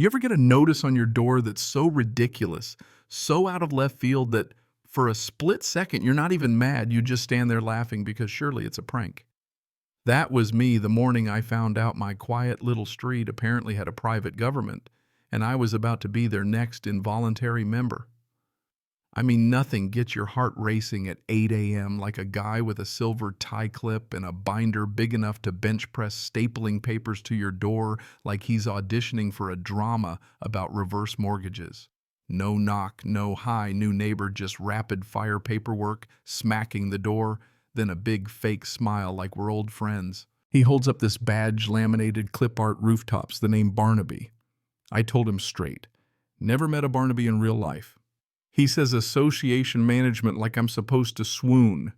You ever get a notice on your door that's so ridiculous, so out of left field that for a split second you're not even mad, you just stand there laughing because surely it's a prank? That was me the morning I found out my quiet little street apparently had a private government, and I was about to be their next involuntary member. I mean, nothing gets your heart racing at 8 a.m. like a guy with a silver tie clip and a binder big enough to bench press stapling papers to your door like he's auditioning for a drama about reverse mortgages. No knock, no hi, new neighbor, just rapid fire paperwork, smacking the door, then a big fake smile like we're old friends. He holds up this badge laminated clip art rooftops, the name Barnaby. I told him straight. Never met a Barnaby in real life. He says association management like I'm supposed to swoon.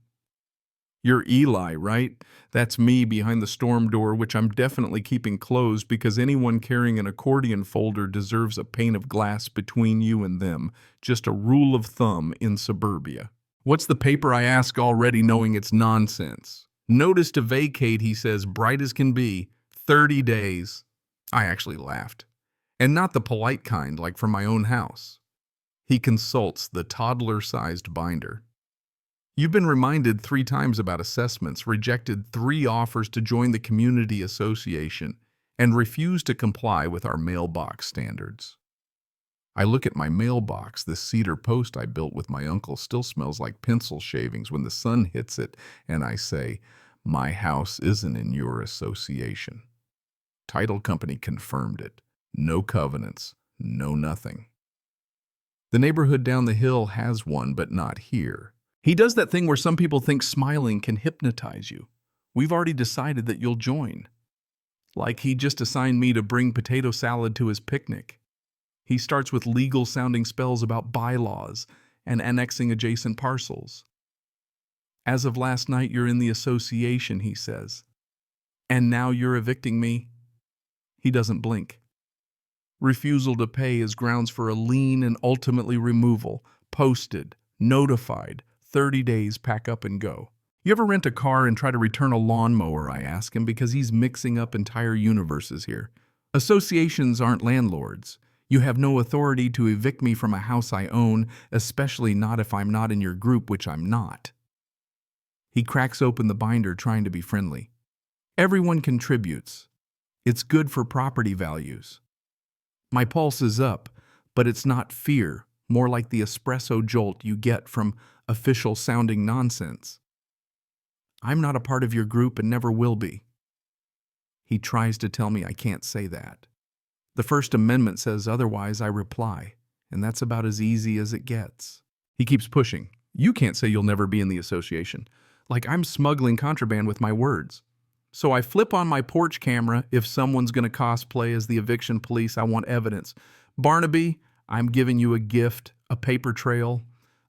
You're Eli, right? That's me behind the storm door, which I'm definitely keeping closed because anyone carrying an accordion folder deserves a pane of glass between you and them. Just a rule of thumb in suburbia. What's the paper, I ask, already knowing it's nonsense? Notice to vacate, he says, bright as can be. 30 days. I actually laughed. And not the polite kind, like from my own house. He consults the toddler-sized binder. You've been reminded 3 times about assessments, rejected 3 offers to join the community association, and refused to comply with our mailbox standards. I look at my mailbox. This cedar post I built with my uncle still smells like pencil shavings when the sun hits it, and I say, my house isn't in your association. Title company confirmed it. No covenants, no nothing. The neighborhood down the hill has one, but not here. He does that thing where some people think smiling can hypnotize you. We've already decided that you'll join. Like he just assigned me to bring potato salad to his picnic. He starts with legal-sounding spells about bylaws and annexing adjacent parcels. As of last night, you're in the association, he says. And now you're evicting me? He doesn't blink. Refusal to pay is grounds for a lien and ultimately removal. Posted, notified, 30 days, pack up and go. You ever rent a car and try to return a lawnmower, I ask him, because he's mixing up entire universes here. Associations aren't landlords. You have no authority to evict me from a house I own, especially not if I'm not in your group, which I'm not. He cracks open the binder, trying to be friendly. Everyone contributes. It's good for property values. My pulse is up, but it's not fear, more like the espresso jolt you get from official-sounding nonsense. I'm not a part of your group and never will be. He tries to tell me I can't say that. The First Amendment says otherwise, I reply, and that's about as easy as it gets. He keeps pushing. You can't say you'll never be in the association. Like I'm smuggling contraband with my words. So I flip on my porch camera. If someone's going to cosplay as the eviction police, I want evidence. Barnaby, I'm giving you a gift, a paper trail.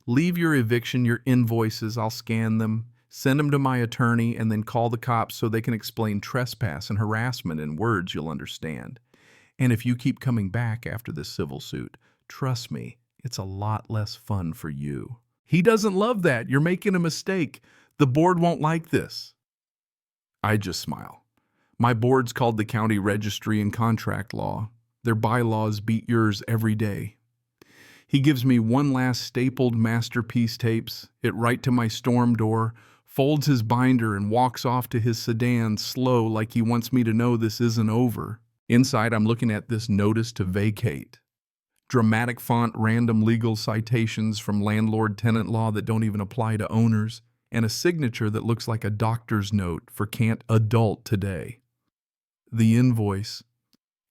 Leave your eviction, your invoices, I'll scan them, send them to my attorney, and then call the cops so they can explain trespass and harassment in words you'll understand. And if you keep coming back after this civil suit, trust me, it's a lot less fun for you. He doesn't love that. You're making a mistake. The board won't like this. I just smile. My board's called the County Registry and Contract Law. Their bylaws beat yours every day. He gives me one last stapled masterpiece tapes it right to my storm door, folds his binder and walks off to his sedan slow like he wants me to know this isn't over. Inside, I'm looking at this notice to vacate. Dramatic font, random legal citations from landlord-tenant law that don't even apply to owners, and a signature that looks like a doctor's note for can't adult today. The invoice.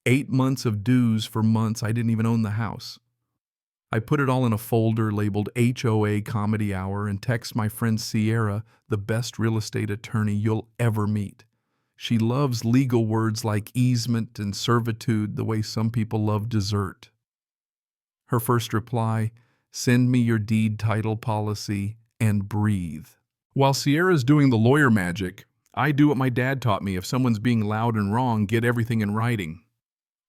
8 months of dues for months I didn't even own the house. I put it all in a folder labeled HOA Comedy Hour and text my friend Sierra, the best real estate attorney you'll ever meet. She loves legal words like easement and servitude the way some people love dessert. Her first reply, send me your deed title policy and breathe. While Sierra's doing the lawyer magic, I do what my dad taught me. If someone's being loud and wrong, get everything in writing.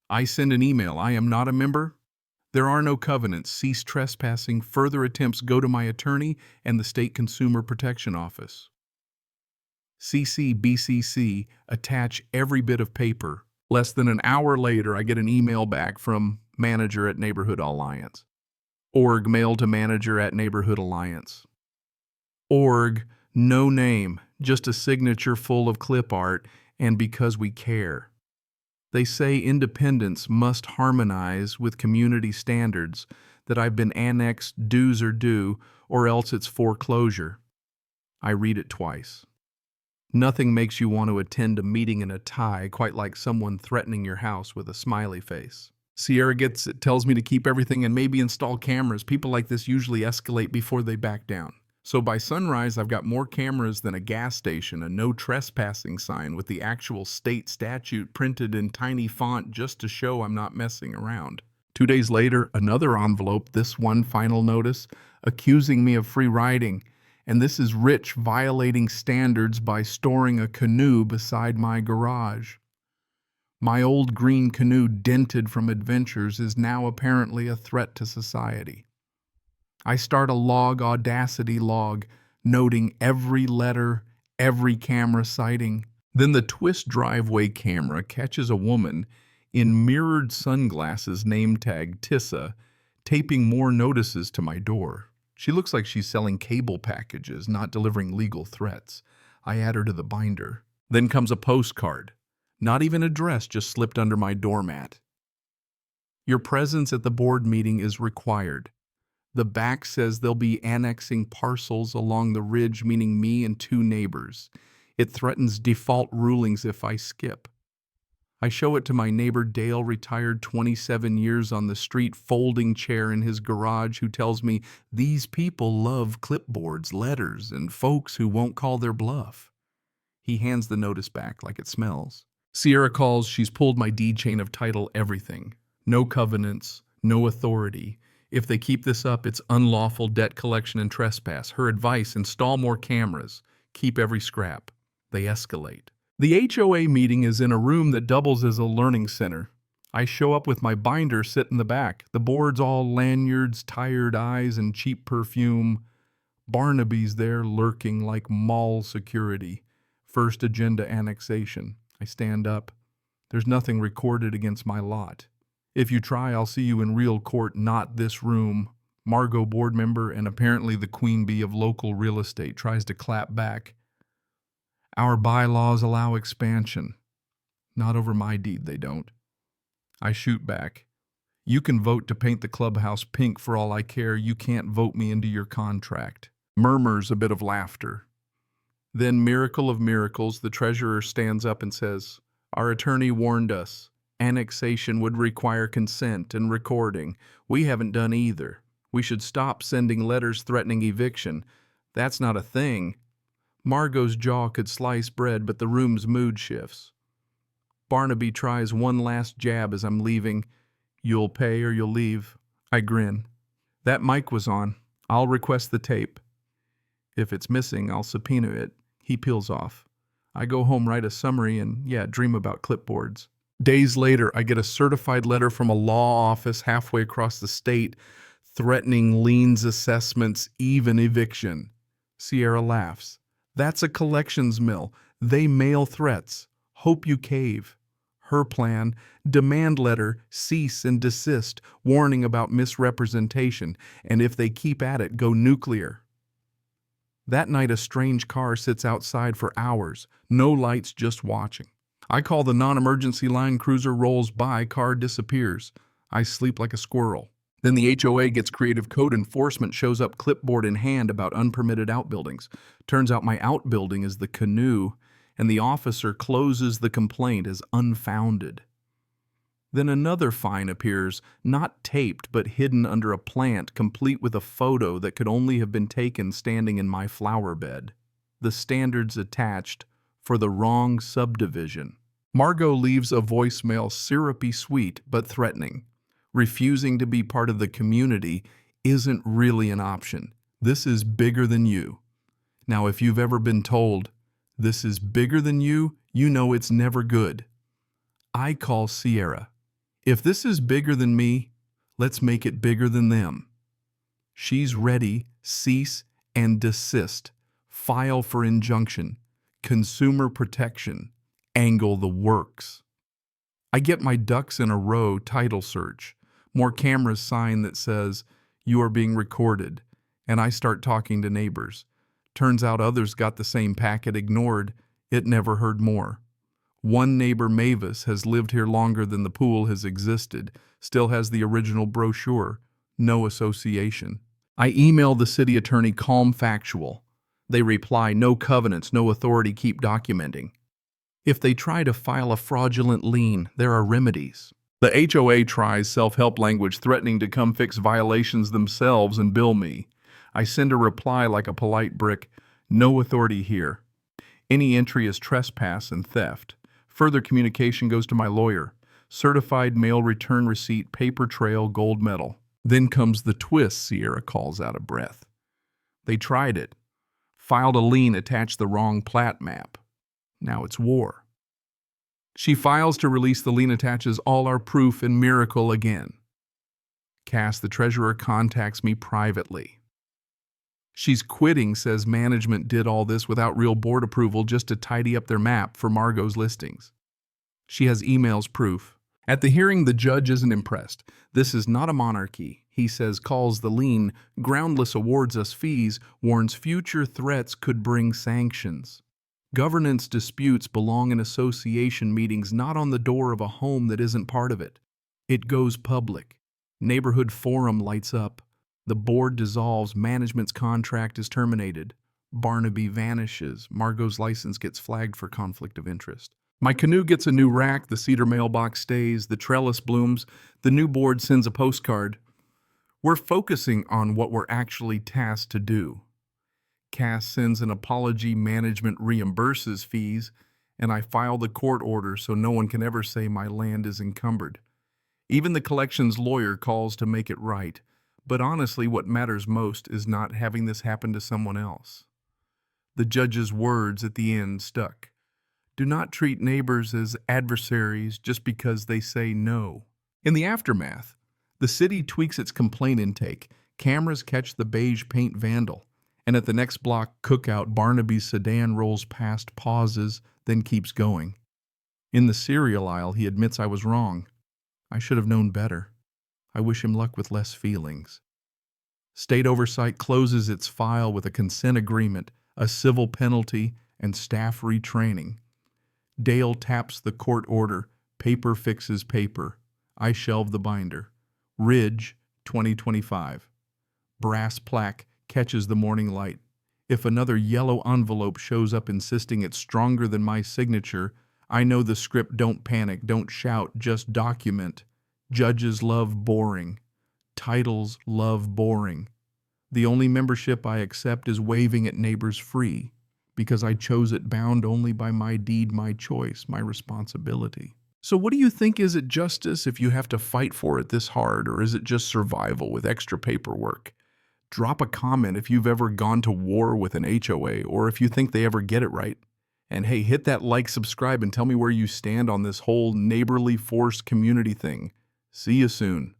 I send an email. I am not a member. There are no covenants. Cease trespassing. Further attempts go to my attorney and the State Consumer Protection Office. CC BCC, attach every bit of paper. Less than an hour later, I get an email back from manager at Neighborhood Alliance. Org mail to manager at Neighborhood Alliance. Org, no name, just a signature full of clip art, and because we care. They say independence must harmonize with community standards, that I've been annexed dues are due, or else it's foreclosure. I read it twice. Nothing makes you want to attend a meeting in a tie quite like someone threatening your house with a smiley face. Sierra gets it, tells me to keep everything and maybe install cameras. People like this usually escalate before they back down. So by sunrise, I've got more cameras than a gas station, a no trespassing sign with the actual state statute printed in tiny font just to show I'm not messing around. 2 days later, another envelope, this one final notice, accusing me of free riding. And this is Rich violating standards by storing a canoe beside my garage. My old green canoe, dented from adventures, is now apparently a threat to society. I start a Audacity log, noting every letter, every camera sighting. Then the twist driveway camera catches a woman in mirrored sunglasses name tag Tissa, taping more notices to my door. She looks like she's selling cable packages, not delivering legal threats. I add her to the binder. Then comes a postcard. Not even addressed, just slipped under my doormat. Your presence at the board meeting is required. The back says they'll be annexing parcels along the ridge, meaning me and 2 neighbors. It threatens default rulings if I skip. I show it to my neighbor Dale, retired 27 years on the street, folding chair in his garage, who tells me these people love clipboards, letters, and folks who won't call their bluff. He hands the notice back like it smells. Sierra calls, she's pulled my deed chain of title, everything. No covenants, no authority. If they keep this up, it's unlawful debt collection and trespass. Her advice, install more cameras. Keep every scrap. They escalate. The HOA meeting is in a room that doubles as a learning center. I show up with my binder, sit in the back. The board's all lanyards, tired eyes, and cheap perfume. Barnaby's there lurking like mall security. First agenda annexation. I stand up. There's nothing recorded against my lot. If you try, I'll see you in real court, not this room. Margot, board member and apparently the queen bee of local real estate, tries to clap back. Our bylaws allow expansion. Not over my deed, they don't. I shoot back. You can vote to paint the clubhouse pink for all I care. You can't vote me into your contract. Murmurs a bit of laughter. Then, miracle of miracles, the treasurer stands up and says, our attorney warned us. Annexation would require consent and recording. We haven't done either. We should stop sending letters threatening eviction. That's not a thing. Margot's jaw could slice bread, but the room's mood shifts. Barnaby tries one last jab as I'm leaving. You'll pay or you'll leave. I grin. That mic was on. I'll request the tape. If it's missing, I'll subpoena it. He peels off. I go home, write a summary, and dream about clipboards. Days later, I get a certified letter from a law office halfway across the state threatening liens, assessments, even eviction. Sierra laughs. That's a collections mill. They mail threats. Hope you cave. Her plan, demand letter, cease and desist, warning about misrepresentation, and if they keep at it, go nuclear. That night, a strange car sits outside for hours. No lights, just watching. I call the non-emergency line, cruiser rolls by, car disappears. I sleep like a squirrel. Then the HOA gets creative. Code enforcement shows up clipboard in hand about unpermitted outbuildings. Turns out my outbuilding is the canoe, and the officer closes the complaint as unfounded. Then another fine appears, not taped but hidden under a plant, complete with a photo that could only have been taken standing in my flower bed. The standards attached for the wrong subdivision. Margot leaves a voicemail, syrupy sweet but threatening. Refusing to be part of the community isn't really an option. This is bigger than you. Now, if you've ever been told, this is bigger than you, you know it's never good. I call Sierra. If this is bigger than me, let's make it bigger than them. She's ready, cease and desist, file for injunction, consumer protection, angle the works. I get my ducks in a row title search, more cameras sign that says, "You are being recorded," and I start talking to neighbors. Turns out others got the same packet ignored. It never heard more. One neighbor, Mavis, has lived here longer than the pool has existed, still has the original brochure, no association. I email the city attorney calm factual. They reply, no covenants, no authority, keep documenting. If they try to file a fraudulent lien, there are remedies. The HOA tries self-help language threatening to come fix violations themselves and bill me. I send a reply like a polite brick, no authority here. Any entry is trespass and theft. Further communication goes to my lawyer. Certified mail return receipt, paper trail, gold medal. Then comes the twist, Sierra calls out of breath. They tried it. Filed a lien, attached the wrong plat map. Now it's war. She files to release the lien, attaches all our proof, and miracle again. Cass, the treasurer, contacts me privately. She's quitting, says management did all this without real board approval just to tidy up their map for Margot's listings. She has emails proof. At the hearing, the judge isn't impressed. This is not a monarchy, he says, calls the lien, groundless, awards us fees, warns future threats could bring sanctions. Governance disputes belong in association meetings, not on the door of a home that isn't part of it. It goes public. Neighborhood forum lights up. The board dissolves. Management's contract is terminated. Barnaby vanishes. Margot's license gets flagged for conflict of interest. My canoe gets a new rack. The cedar mailbox stays. The trellis blooms. The new board sends a postcard. We're focusing on what we're actually tasked to do. Cass sends an apology. Management reimburses fees. And I file the court order so no one can ever say my land is encumbered. Even the collections lawyer calls to make it right. But honestly, what matters most is not having this happen to someone else. The judge's words at the end stuck. Do not treat neighbors as adversaries just because they say no. In the aftermath, the city tweaks its complaint intake. Cameras catch the beige paint vandal. And at the next block cookout, Barnaby's sedan rolls past, pauses, then keeps going. In the cereal aisle, he admits I was wrong. I should have known better. I wish him luck with less feelings. State Oversight closes its file with a consent agreement, a civil penalty, and staff retraining. Dale taps the court order. Paper fixes paper. I shelve the binder. Ridge, 2025. Brass plaque catches the morning light. If another yellow envelope shows up insisting it's stronger than my signature, I know the script. Don't panic, don't shout, just document. Judges love boring. Titles love boring. The only membership I accept is waving at neighbors free, because I chose it, bound only by my deed, my choice, my responsibility. So what do you think? Is it justice if you have to fight for it this hard, or is it just survival with extra paperwork? Drop a comment if you've ever gone to war with an HOA, or if you think they ever get it right. And hey, hit that like, subscribe, and tell me where you stand on this whole neighborly forced community thing. See you soon.